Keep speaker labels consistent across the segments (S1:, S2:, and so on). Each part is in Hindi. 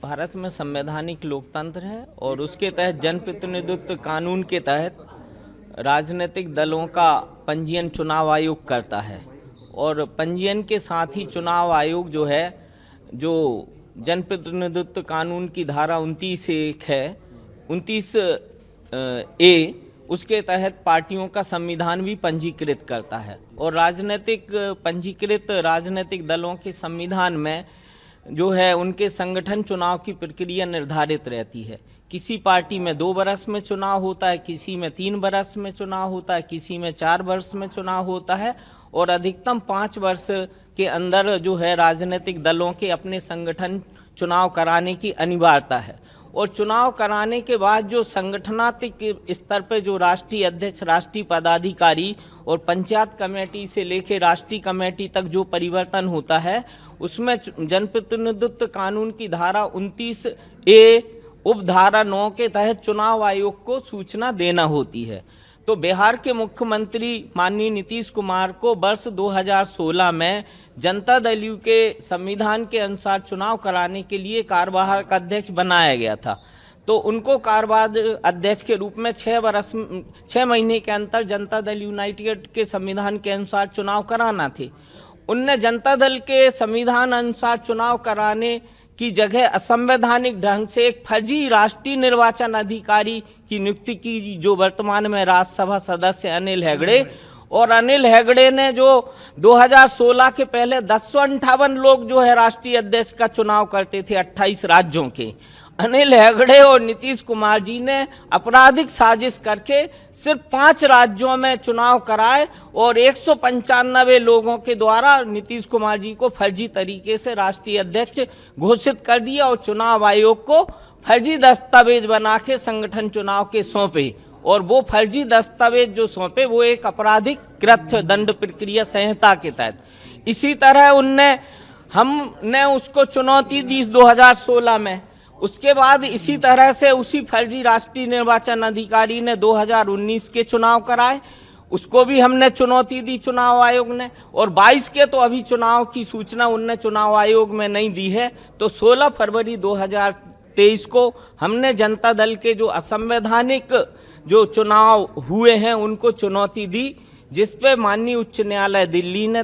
S1: भारत में संवैधानिक लोकतंत्र है और उसके तहत जनप्रतिनिधित्व कानून के तहत राजनीतिक दलों का पंजीयन चुनाव आयोग करता है और पंजीयन के साथ ही चुनाव आयोग जो है, जो जनप्रतिनिधित्व कानून की धारा 29(1) है, 29(a), उसके तहत पार्टियों का संविधान भी पंजीकृत करता है और पंजीकृत राजनीतिक दलों के संविधान में जो है उनके संगठन चुनाव की प्रक्रिया निर्धारित रहती है। किसी पार्टी में 2 वर्ष में चुनाव होता है, किसी में 3 वर्ष में चुनाव होता है, किसी में 4 वर्ष में चुनाव होता है और अधिकतम 5 वर्ष के अंदर जो है राजनीतिक दलों के अपने संगठन चुनाव कराने की अनिवार्यता है। और चुनाव कराने के बाद जो संगठनात्मक स्तर पर जो राष्ट्रीय अध्यक्ष, राष्ट्रीय पदाधिकारी और पंचायत कमेटी से लेकर राष्ट्रीय कमेटी तक जो परिवर्तन होता है, उसमें जनप्रतिनिधित्व कानून की धारा 29(a) उपधारा 9 के तहत चुनाव आयोग को सूचना देना होती है। तो बिहार के मुख्यमंत्री माननीय नीतीश कुमार को वर्ष 2016 में जनता दल यू के संविधान के अनुसार चुनाव कराने के लिए कार्यवाहक अध्यक्ष बनाया गया था। तो उनको कार्यवाहक अध्यक्ष के रूप में 6 महीने के अंतर जनता दल यूनाइटेड के संविधान के अनुसार चुनाव कराना थे। उनने जनता दल के संविधान अनुसार चुनाव कराने की जगह असंवैधानिक ढंग से एक फर्जी राष्ट्रीय निर्वाचन अधिकारी की नियुक्ति की, जो वर्तमान में राज्यसभा सदस्य अनिल हेगड़े, और अनिल हेगड़े ने जो 2016 के पहले 1058 लोग जो है राष्ट्रीय अध्यक्ष का चुनाव करते थे 28 राज्यों के, अनिल हेगड़े और नीतीश कुमार जी ने आपराधिक साजिश करके सिर्फ 5 राज्यों में चुनाव कराए और 195 लोगों के द्वारा नीतीश कुमार जी को फर्जी तरीके से राष्ट्रीय अध्यक्ष घोषित कर दिया और चुनाव आयोग को फर्जी दस्तावेज बना के संगठन चुनाव के सौंपे। और वो फर्जी दस्तावेज जो सौंपे वो एक आपराधिक कृत्य दंड प्रक्रिया संहिता के तहत। इसी तरह हमने उसको चुनौती दी 2016 में। उसके बाद इसी तरह से उसी फर्जी राष्ट्रीय निर्वाचन अधिकारी ने 2019 के चुनाव कराए, उसको भी हमने चुनौती दी चुनाव आयोग ने। और 22 के तो अभी चुनाव की सूचना उनने चुनाव आयोग में नहीं दी है। तो 16 फरवरी 2023 को हमने जनता दल के जो असंवैधानिक जो चुनाव हुए हैं उनको चुनौती दी, जिसपे माननीय उच्च न्यायालय दिल्ली ने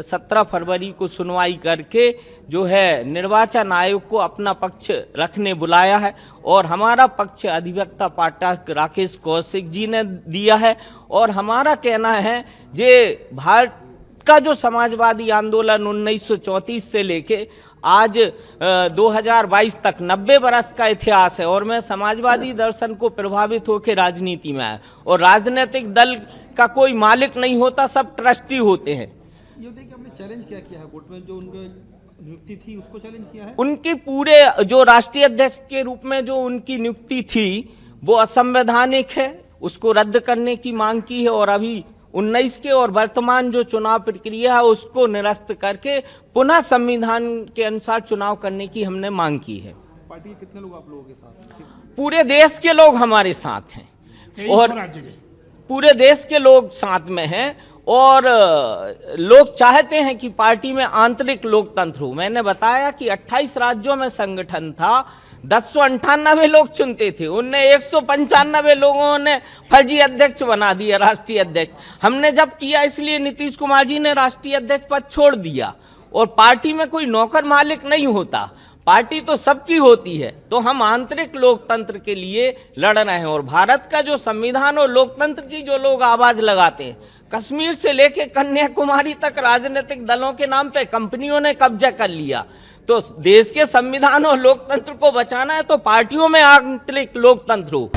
S1: 17 फरवरी को सुनवाई करके जो है निर्वाचन आयोग को अपना पक्ष रखने बुलाया है। और हमारा पक्ष अधिवक्ता पाठक राकेश कौशिक जी ने दिया है। और हमारा कहना है जे भारत का जो समाजवादी आंदोलन 1934 से लेके आज 2022 तक 90 वर्ष का इतिहास है और मैं समाजवादी दर्शन को प्रभावित होकर राजनीति में आया। और राजनीतिक दल का कोई मालिक नहीं होता, सब ट्रस्टी होते हैं।
S2: ये देखिए आपने चैलेंज क्या किया है कोर्ट में, जो उनकी नियुक्ति थी उसको चैलेंज किया है?
S1: उनकी पूरे जो राष्ट्रीय अध्यक्ष के रूप में जो उनकी नियुक्ति थी वो असंवैधानिक है, उसको रद्द करने की मांग की है। और अभी 19 के और वर्तमान जो चुनाव प्रक्रिया है उसको निरस्त करके पुनः संविधान के अनुसार चुनाव करने की हमने मांग की है।
S2: पार्टी के कितने लोग आप लोगों के साथ?
S1: पूरे देश के लोग हमारे साथ हैं और पूरे देश के लोग साथ में हैं और लोग चाहते हैं कि पार्टी में आंतरिक लोकतंत्र हो। मैंने बताया कि 28 राज्यों में संगठन था, 1098 लोग चुनते थे, उनने 195 लोगों ने फर्जी अध्यक्ष बना दिया, राष्ट्रीय अध्यक्ष। हमने जब किया इसलिए नीतीश कुमार जी ने राष्ट्रीय अध्यक्ष पद छोड़ दिया। और पार्टी में कोई नौकर मालिक नहीं होता, पार्टी तो सबकी होती है। तो हम आंतरिक लोकतंत्र के लिए लड़ रहे हैं और भारत का जो संविधान और लोकतंत्र की जो लोग आवाज लगाते हैं, कश्मीर से लेके कन्याकुमारी तक राजनीतिक दलों के नाम पे कंपनियों ने कब्जा कर लिया। तो देश के संविधान और लोकतंत्र को बचाना है तो पार्टियों में आंतरिक लोकतंत्र हो।